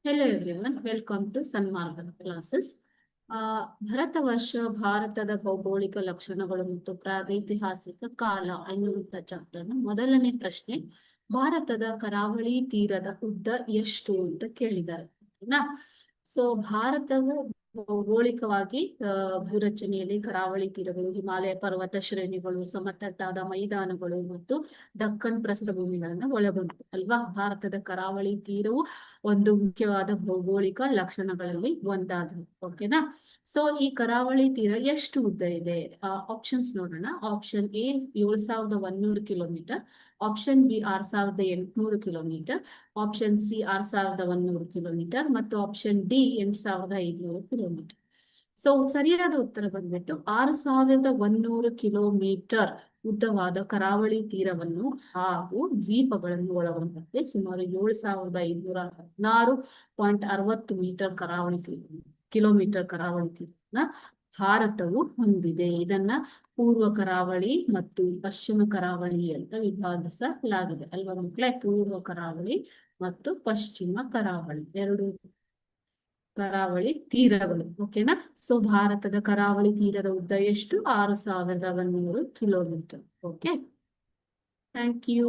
Hello everyone, welcome to Sanmarga classes. Bharata ವರ್ಷ ಭಾರತದ ಭೌಗೋಳಿಕ ಲಕ್ಷಣಗಳು ಮತ್ತು ಪ್ರಾಗೈತಿಹಾಸಿಕ ಕಾಲ ಎನ್ನುವಂತ ಚಾಪ್ಟರ್ ಮೊದಲನೇ ಪ್ರಶ್ನೆ, ಭಾರತದ ಕರಾವಳಿ ತೀರದ ಉದ್ದ ಎಷ್ಟು ಅಂತ ಕೇಳಿದ್ದಾರೆ. ಸೊ ಭಾರತವು ಭೌಗೋಳಿಕವಾಗಿ ಭೂರಚನೆಯಲ್ಲಿ ಕರಾವಳಿ ತೀರಗಳು, ಹಿಮಾಲಯ ಪರ್ವತ ಶ್ರೇಣಿಗಳು, ಸಮತಟ್ಟಾದ ಮೈದಾನಗಳು ಮತ್ತು ದಕ್ಕನ್ ಪ್ರಸ್ಥಭೂಮಿಗಳನ್ನ ಒಳಗೊಂಡಿದೆ ಅಲ್ವಾ. ಭಾರತದ ಕರಾವಳಿ ತೀರವು ಒಂದು ಮುಖ್ಯವಾದ ಭೌಗೋಳಿಕ ಲಕ್ಷಣಗಳಲ್ಲಿ ಒಂದಾಗಿದೆ. ಓಕೆನಾ. ಸೊ ಈ ಕರಾವಳಿ ತೀರ ಎಷ್ಟು ಉದ್ದ ಇದೆ? ಆಪ್ಷನ್ಸ್ ನೋಡೋಣ. Option A 7,100 kilometre, option B 6,800 kilometre, option C 6,100 kilometre ಮತ್ತು ಆಪ್ಷನ್ ಡಿ 8,500 ಕಿಲೋಮೀಟರ್. ಸೊ ಸರಿಯಾದ ಉತ್ತರ ಬಂದ್ಬಿಟ್ಟು 6,100 ಕಿಲೋಮೀಟರ್ ಉದ್ದವಾದ ಕರಾವಳಿ ತೀರವನ್ನು ಹಾಗೂ ದ್ವೀಪಗಳನ್ನು ಒಳಗೊಂಡಂತೆ ಸುಮಾರು 7,516.60 ಮೀಟರ್ ಕಿಲೋಮೀಟರ್ ಕರಾವಳಿ ತೀರವನ್ನ ಭಾರತವು ಹೊಂದಿದೆ. ಇದನ್ನ ಪೂರ್ವ ಕರಾವಳಿ ಮತ್ತು ಪಶ್ಚಿಮ ಕರಾವಳಿ ಅಂತ ವಿಭಾಗಿಸಲಾಗಿದೆ ಅಲ್ವಾ ಮಕ್ಕಳೇ. ಪೂರ್ವ ಕರಾವಳಿ ಮತ್ತು ಪಶ್ಚಿಮ ಕರಾವಳಿ ಎರಡು ಕರಾವಳಿ ತೀರಗಳು. ಓಕೆನಾ. ಸೊ ಭಾರತದ ಕರಾವಳಿ ತೀರದ ಉದ್ದ ಎಷ್ಟು? 6,100 ಕಿಲೋಮೀಟರ್. Okay, thank you.